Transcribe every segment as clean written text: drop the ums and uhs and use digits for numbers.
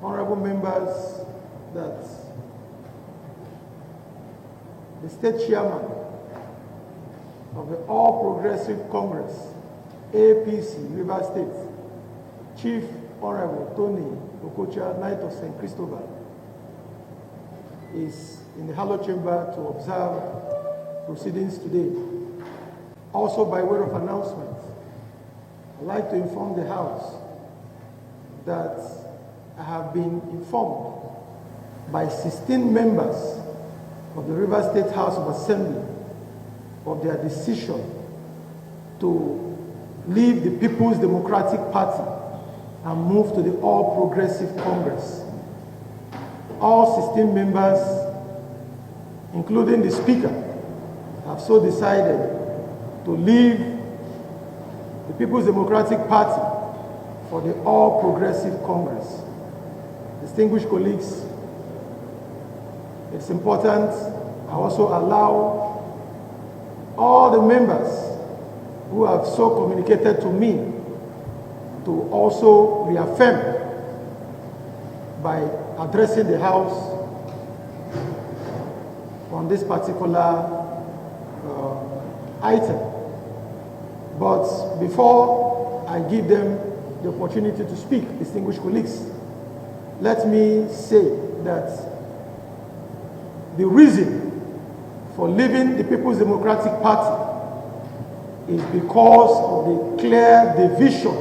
honorable members, that the state chairman of the All Progressive Congress, APC, Rivers State, Chief Honorable Tony Okocha, Knight of St. Christopher, is in the Hallowed Chamber to observe proceedings today. Also, by way of announcement, I'd like to inform the House that I have been informed by 16 members of the Rivers State House of Assembly of their decision to leave the People's Democratic Party and move to the All Progressive Congress. All 16 members, including the Speaker, have so decided to leave the People's Democratic Party for the All Progressive Congress. Distinguished colleagues, it's important I also allow all the members who have so communicated to me to also reaffirm by addressing the House on this particular item. But before I give them the opportunity to speak, distinguished colleagues, let me say that the reason for leaving the People's Democratic Party is because of the clear division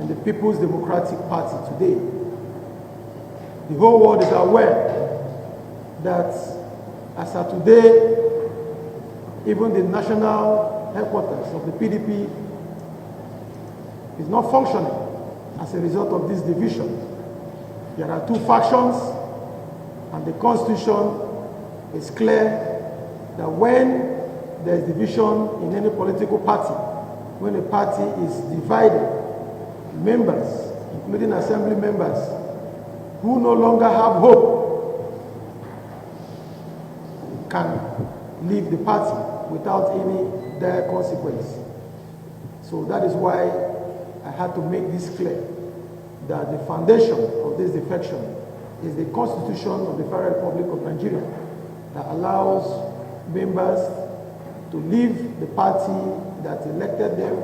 in the People's Democratic Party today. The whole world is aware that as of today, even the national headquarters of the PDP is not functioning as a result of this division. There are two factions, and the Constitution is clear that when there is division in any political party, when a party is divided, members, including assembly members, who no longer have hope, can leave the party without any dire consequence. So that is why I had to make this clear, that the foundation of this defection is the Constitution of the Federal Republic of Nigeria that allows members to leave the party that elected them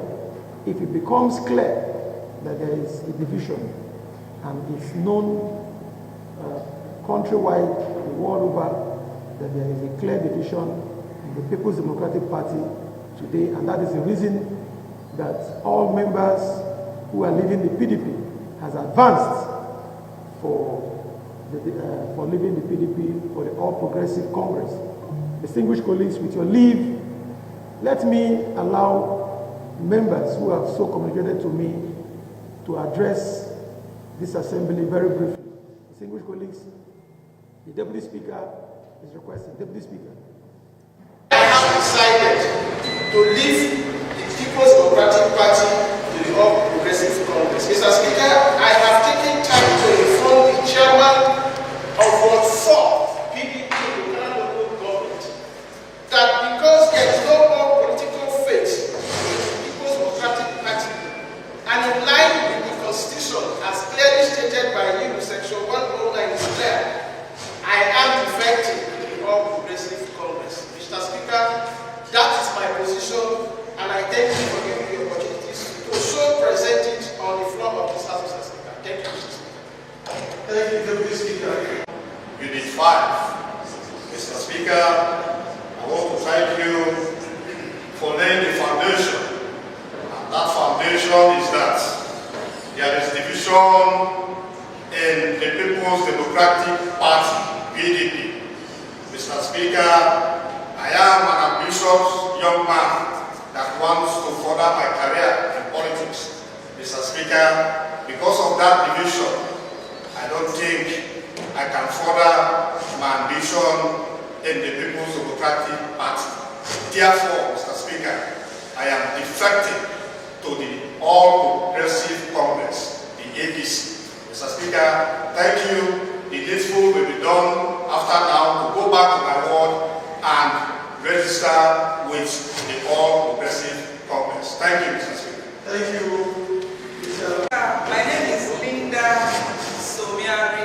if it becomes clear that there is a division, and it's known countrywide, the world over, that there is a clear division in the People's Democratic Party today, and that is the reason that all members who are leaving the PDP has advanced for leaving the PDP for the All Progressive Congress. Distinguished colleagues, with your leave, let me allow members who have so communicated to me to address this assembly very briefly. Distinguished colleagues, the Deputy Speaker is requesting. Deputy Speaker. I have decided to leave the People's Democratic Party to the All Progressive Congress. Mr. Speaker, I have taken time to inform the chairman of Ward 4, PDP, local government, that because there is no more political faith in the People's Democratic Party, and in line with the Constitution, as clearly stated by you, Section 109 is clear, I am defecting to the All Progressive Congress. Mr. Speaker, that is my position, and I thank you for giving me the opportunities to so present it on the floor of this House, Mr. Speaker. Thank you, Mr. Speaker. Thank you, Deputy Speaker. Unit 5. Mr. Speaker, I want to thank you for laying the foundation. And that foundation is that there is division in the People's Democratic Party, PDP. Mr. Speaker, I am an ambitious young man that wants to further my career in politics. Mr. Speaker, because of that division, I don't think I can further my ambition in the People's Democratic Party. Therefore, Mr. Speaker, I am defecting to the All Progressive Congress, the APC. Mr. Speaker, thank you. The needful will be done after now to go back to my ward and register with the All Progressive Congress. Thank you, Mr. Speaker. Thank you, Mr. My name is Linda Somiari.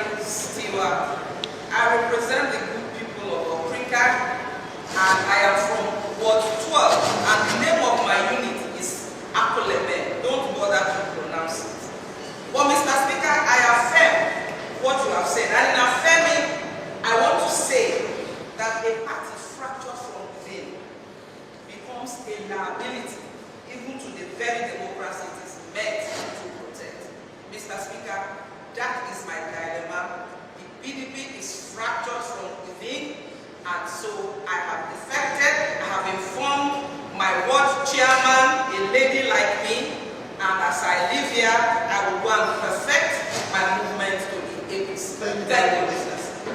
And so I have defected. I have informed my ward chairman, a lady like me, and as I live here, I will go and perfect my movement to the APC. Thank you, business.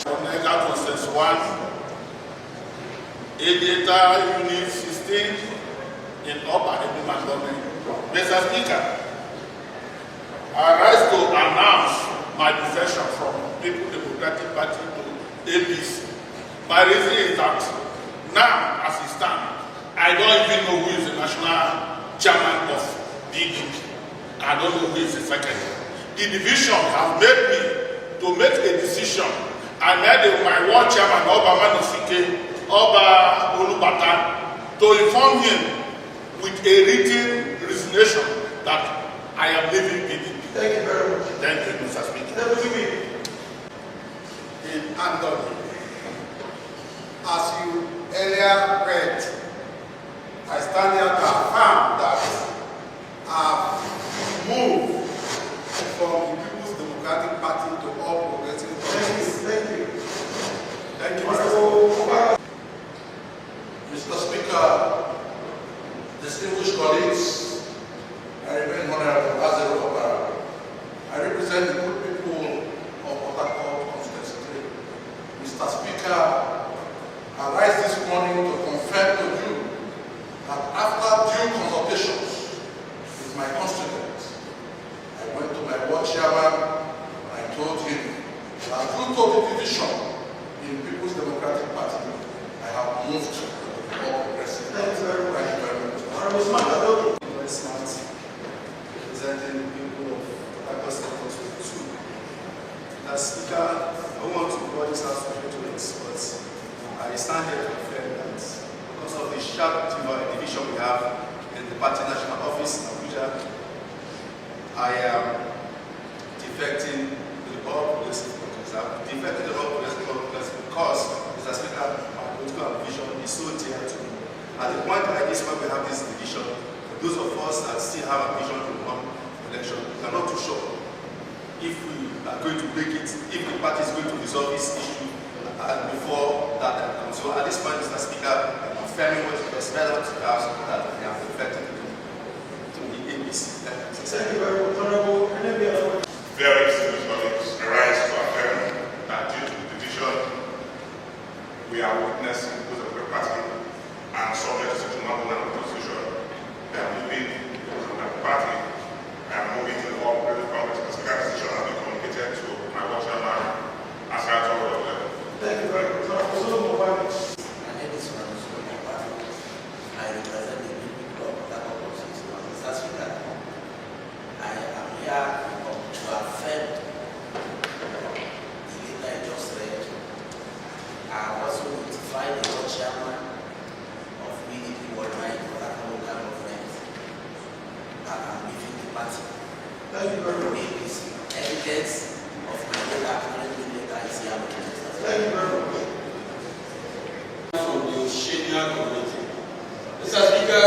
Omega Process 1, Aviator Unit 16 in Upper Edinburgh Government. Mr. Speaker, I rise to announce my defection from People's Democratic Party to APC. My reason is that now, as it stands, I don't even know who is the national chairman of PDP. I don't know who is the secretary. The division have made me to make a decision. I made my ward chairman, Oba Manisike, Oba Olubata, to inform him with a written resignation that I am leaving PDP. Thank you very much. Thank you, Mr. Speaker. In Anthony, as you earlier read, I stand here to affirm that I've moved from the People's Democratic Party to All Progressive Party. Thank you. Thank you, Mr. Mr. Speaker, distinguished colleagues, I remain honorable as a Robert. I represent the good people of Port Harcourt constituency. Mr. Speaker, I rise this morning to confirm to you that after due consultations with my constituents, I went to my ward chairman and I told him that due to the division in People's Democratic Party, I have moved to the All Progressive. Thank you very much. Thank you very much. Honorable Smart, very smart, representing the people of Harcourt Constituency 2. As Speaker, I want to call this House to it, but I stand here to affirm that because of the sharp division we have in the party national office in Abuja, I am defecting to the All Progressive Congress. I'm defecting to the All Progressive Congress because, Mr. Speaker, my political vision is so dear to me. At the point like this, when we have this division, those of us that still have a vision to one election, we are not too sure if we are going to break it, if the party is going to resolve this issue before that time comes. So at this point, Mr. Speaker, I'm affirming what you just read out to the House that I am defected to the APC. thank you very much. Honorable, Very distinguished colleagues, I rise to affirm that due to the division we are witnessing because of the party and subject to the National Constitution, I am leaving because of the party. I am moving to the All Progressive Congress because the decision has been communicated to my ward chairman as I told you. thank you very much. Honorable Solomon. My name is Amaewhule. I represent the people of Port Harcourt constituency. Mr. Speaker, I am here to affirm the letter I just read. I have also notified the ward chairman of PDP worldwide Port Harcourt local government that I am leaving the party. Thank you very much. APC evidence of my letter, currently letter is here with me. Thank you very much. From the Oceania community. Mr. Speaker,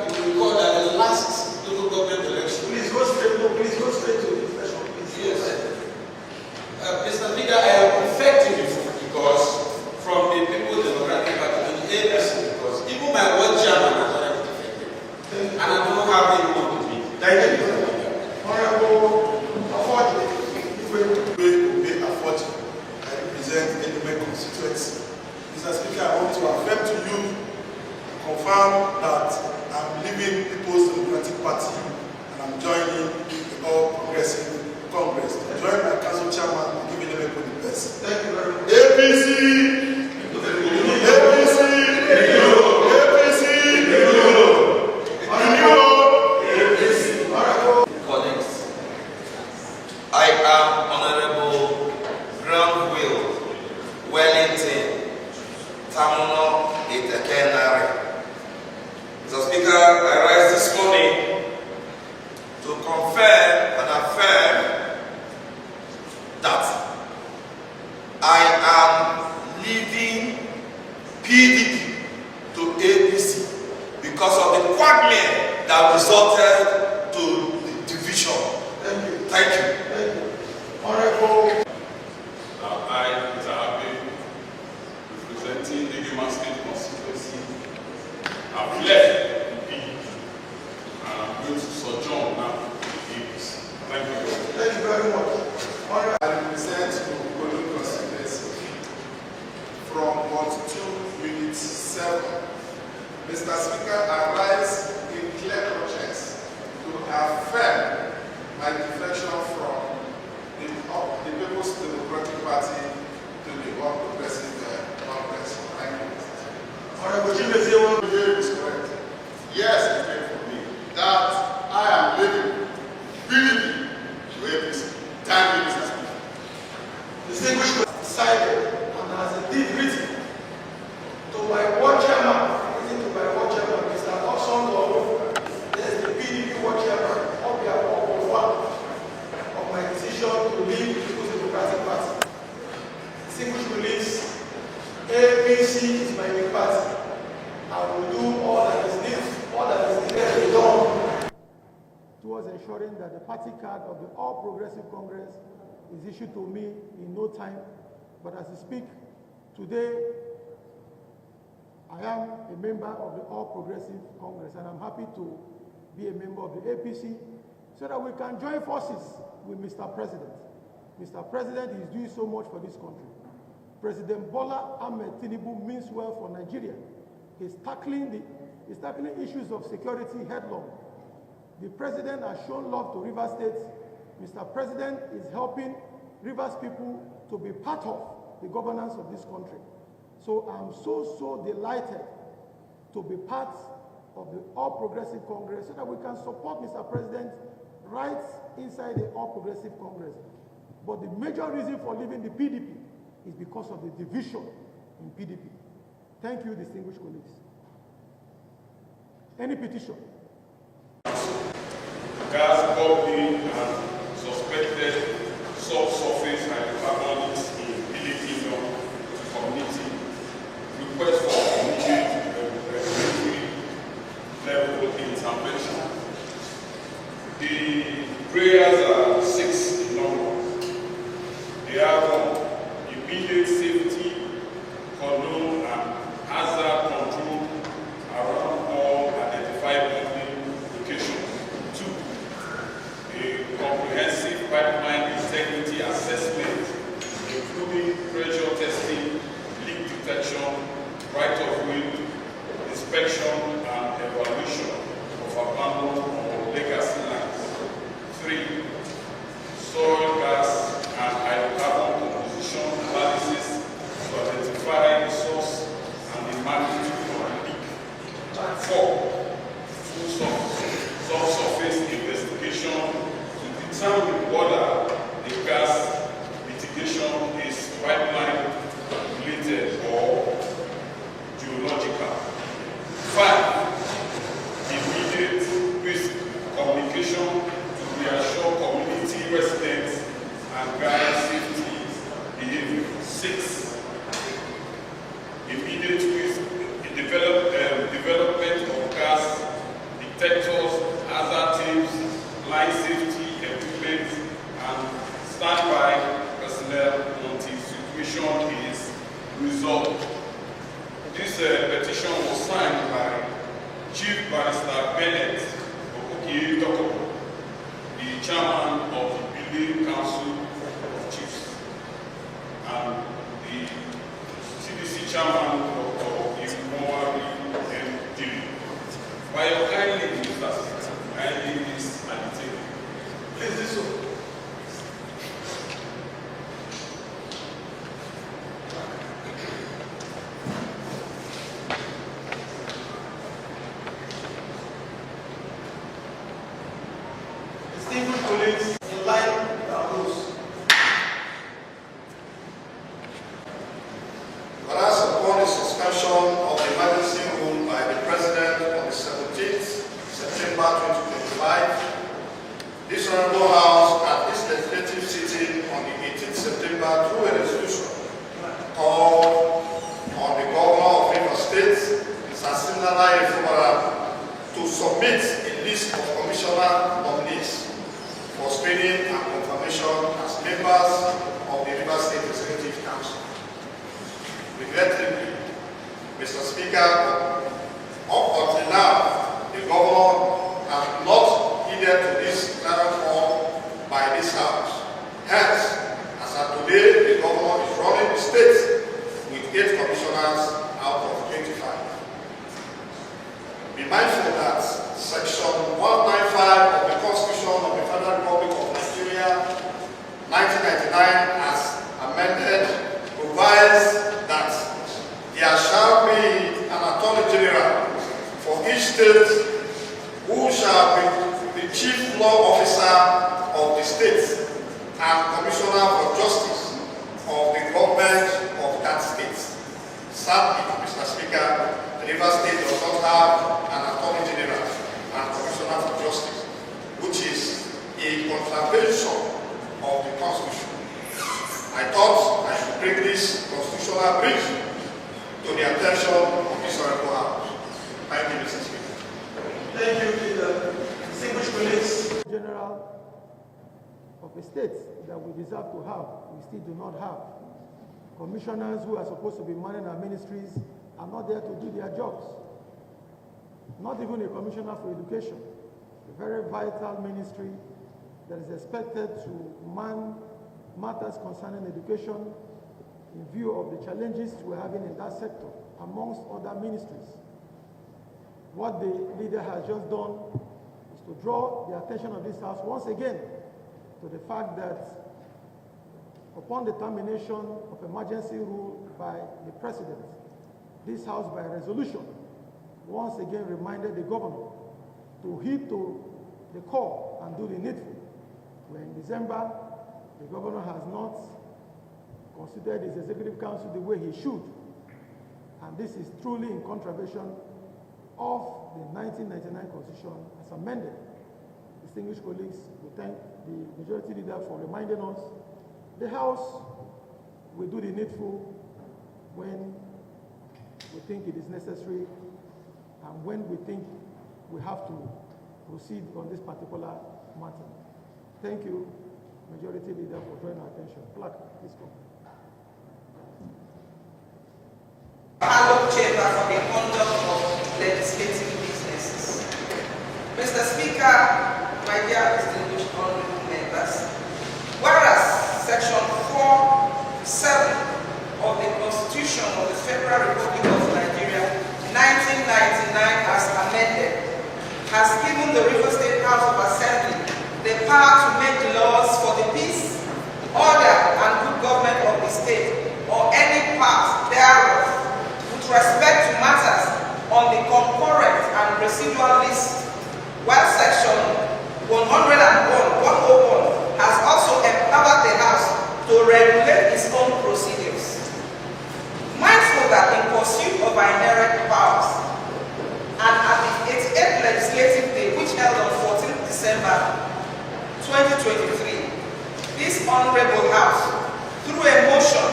if you recall that the last local government election. Please go straight to the discussion, please. Yes. Mr. Speaker, I am effective because from the People's Democratic Party to the APC, because even my ward chairman has already defected. And I don't have anyone with me. Thank you. Honorable Affordable. I represent Edinburgh constituency. Mr. Speaker, I want to affirm to you, confirm that I'm leaving People's Democratic Party and I'm joining the All Progressive Congress. To join my council chairman and giving them the best. Thank you very much. APC! Colleagues, I am Honorable Wellington Tamuno Itekenare. Mr. Mr. Speaker, I rise in clear conscience to affirm my defection from the People's Democratic Party to the All Progressive Congress. Thank you. Honorable Chimezie is correct. Yes, it's paid for me that I am leaving PDP to APC. Thank you, Mr. Speaker. Distinguished decided and has indeed written to my ward chairman, Mr. Oxon Law, there's the PDP ward chairman, on behalf of one of my decision to leave the People's Democratic Party. Distinguished colleagues, APC is my new party. I will do all that is needed to be done towards ensuring that the party card of the All Progressive Congress is issued to me in no time. But as I speak today, I am a member of the All Progressive Congress, and I'm happy to be a member of the APC so that we can join forces with Mr. President. Mr. President is doing so much for this country. President Bola Ahmed Tinubu means well for Nigeria. He's tackling issues of security headlong. The president has shown love to Rivers State. Mr. President is helping Rivers people to be part of the governance of this country. So I'm so delighted to be part of the All Progressive Congress so that we can support Mr. President right inside the All Progressive Congress. But the major reason for leaving the PDP is because of the division in PDP. Thank you, distinguished colleagues. Any petition? Gas, bubbling, and suspected subsurface hydrocarbons in Billy Kingdom community. Request for immediate regulatory level intervention. The prayers are 6 in number. They are immediate safety, condone, and hazard control around all identified building locations. 2. A comprehensive pipeline integrity assessment, including pressure testing, leak detection, right-of-way inspection, and evaluation of abandoned or legacy lines. 3. Soil, gas, and hydrocarbon composition analysis to identify the source and the magnitude of the leak. 4. Full subsurface investigation to determine whether the gas mitigation is pipeline related or geological. 5. Immediate risk communication to reassure community residents and guide safety behavior. 6. Immediate risk development of gas detectors, hazard teams, line safety equipment, and standby personnel until situation is resolved. This petition was signed by Chief Barrister Bennett Okokie-Dokobo, the chairman of the Building Council of Chiefs, and the CDC chairman of the Mowari MD. By your kindly, Mr. Speaker, kindly this at the table. Please do so. Distinguished colleagues, in line with our rules. Whereas upon the suspension of the emergency rule by the President on the 17th September 2025, this Honorable House at its legislative sitting on the 18th September through a resolution called on the Governor of Rivers State, Sasinala Ifubara, to submit a list of commissioner nominees for screening and confirmation as members of the Rivers State Executive Council. Regrettably, Mr. Speaker, up until now, the Governor has not heeded to this clarion call by this House. Hence, as of today, the Governor is running the state with 8 commissioners out of 25. mindful that Section 195 of the Constitution of the Federal Republic of Nigeria, 1999, as amended, provides that there shall be an Attorney General for each state who shall be the Chief Law Officer of the state and Commissioner for Justice of the government of that state. Sadly, Mr. Speaker, the River State does not have an Attorney General and Commissioner for Justice, which is a contravention of the Constitution. I thought I should bring this constitutional breach to the attention of this Honorable House. Thank you, Mr. Speaker. Thank you, Peter. Distinguished colleagues. General of a state that we deserve to have, we still do not have. Commissioners who are supposed to be manning our ministries are not there to do their jobs. Not even a commissioner for education, a very vital ministry that is expected to man matters concerning education in view of the challenges we're having in that sector, amongst other ministries. What the leader has just done is to draw the attention of this House once again to the fact that upon the termination of emergency rule by the President, this House by resolution once again reminded the governor to heed to the call and do the needful. Where in December, the governor has not considered his executive council the way he should. And this is truly in contravention of the 1999 Constitution as amended. Distinguished colleagues, we thank the majority leader for reminding us the House will do the needful when we think it is necessary and when we think we have to proceed on this particular matter. Thank you, Majority Leader, for drawing our attention. Clerk, please come. Hallowed chamber for the conduct of legislative businesses. Mr. Speaker, my dear distinguished honorable members, whereas Section 4(7) of the Constitution of the Federal Republic of Nigeria, 1999 as amended, has given the River State House of Assembly the power to make laws for the peace, order, and good government of the state, or any part thereof, with respect to matters on the concurrent and residual list, while Section 101 has also empowered the House to regulate its own procedures. Mindful that in pursuit of our inherent powers, and at the 88th Legislative Day, which held on 14th December 2023, this Honorable House, through a motion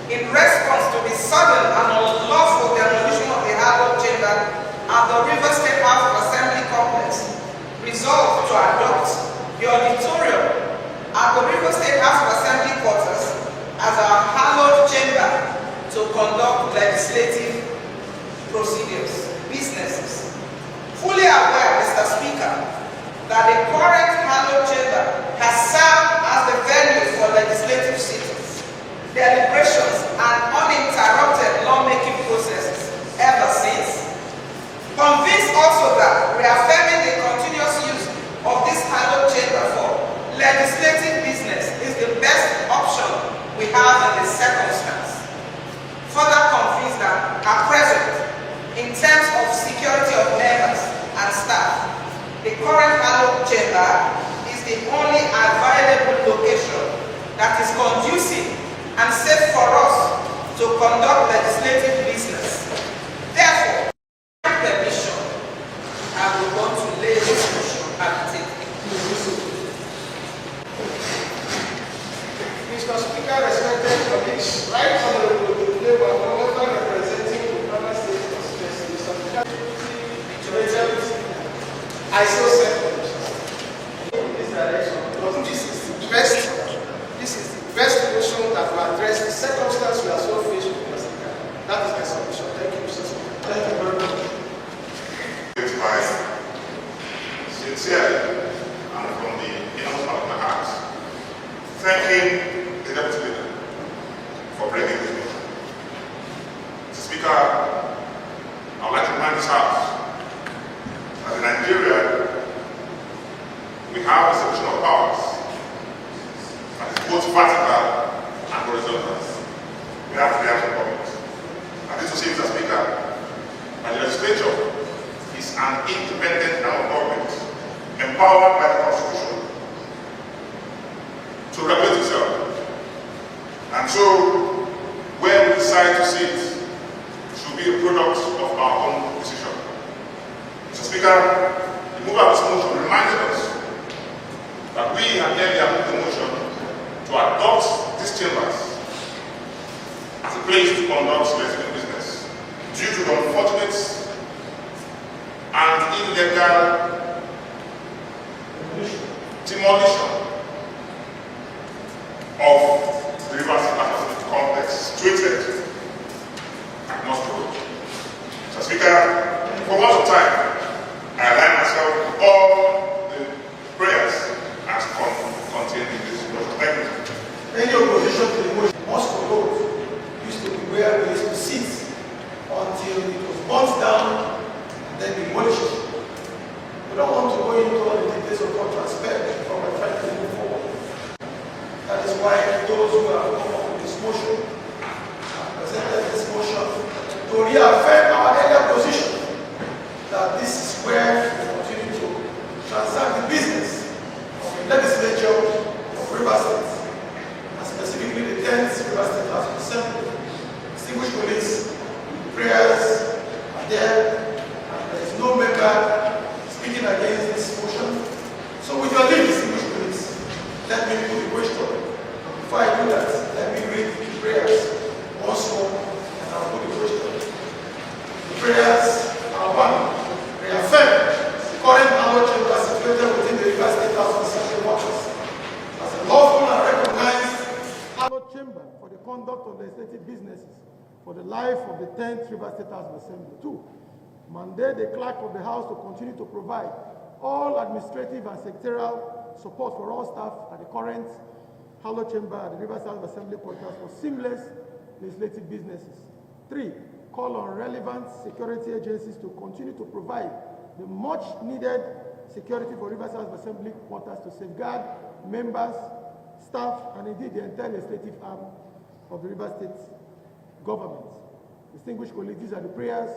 in response to the sudden and unlawful demolition of the hallowed chamber at the River State House of Assembly complex, resolved to adopt the auditorium at the River State House of Assembly quarters as our hallowed chamber to conduct legislative procedures, businesses. Fully aware, Mr. Speaker, that the current hallowed chamber has served as the venue for legislative sittings, deliberations, and uninterrupted lawmaking processes ever since. Convinced also that reaffirming the continuous use of this hallowed chamber for legislative business is the best option we have in this circumstance. Further convinced that at present, in terms of security of members and staff, the current hallowed chamber is the only available location that is conducive and safe for us to conduct legislative business. Therefore, with permission, I will want to lay this motion at the table. Mr. Speaker, respected colleagues, right honorable Defection, representing the Ghana State Constituency, Mr. Speaker, I so said in this direction. This is the best motion that will address the circumstance we are so faced with, Mr. Speaker. That is my submission. Thank you, Mr. Speaker. Thank you very much. Sincerely, and from the inner of my heart, thanking the Deputy Leader for bringing this motion. Mr. Speaker, I would like to remind this House an independent arm of government empowered by the Constitution to regulate itself. And so, where we decide to sit should be a product of our own decision. Mr. Speaker, the mover of this motion reminded us that we had earlier moved the motion to adopt these chambers as a place to conduct legitimate business due to the unfortunate and illegal demolition of the Rivers State complex situated at Mosque Road. Mr. Speaker, for one of time, I align myself with all the prayers as contained in this motion. Thank you. Any opposition to the motion, Mosque Road used to be where we used to sit until it was burnt down and then demolished. We don't want to go into all the details of what transpired before we're trying to move forward. That is why those who have come up with this motion have presented this motion to reaffirm our earlier position that this is where we continue to transact the business of the legislature of Rivers State, and specifically the 10th Rivers State House of Assembly. Distinguished colleagues, prayers are there, and there is no member speaking against this motion. So with your leave, distinguished colleagues, let me put the question. Before I do that, let me read the prayers once more, and I'll put the question. The prayers are one. Reaffirm the current Hallowed Chamber situated within the Rivers State House of Assembly waters as a lawful and recognized Hallowed Chamber for the conduct of legislative businesses for the life of the 10th Rivers State House of Assembly. 2. Mandate the clerk of the House to continue to provide all administrative and secretarial support for all staff at the current Hallowed Chamber at the Rivers House of Assembly quarters for seamless legislative businesses. 3. Call on relevant security agencies to continue to provide the much needed security for Rivers House of Assembly quarters to safeguard members, staff, and indeed the entire legislative arm of the Rivers State government. Distinguished colleagues, these are the prayers.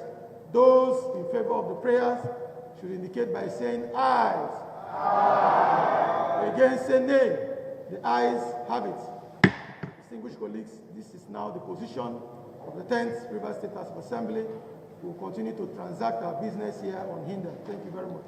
Those in favor of the prayers should indicate by saying ayes. Aye. Against say nay. The ayes have it. Distinguished colleagues, this is now the position of the 10th Rivers State House of Assembly. We will continue to transact our business here unhindered. Thank you very much.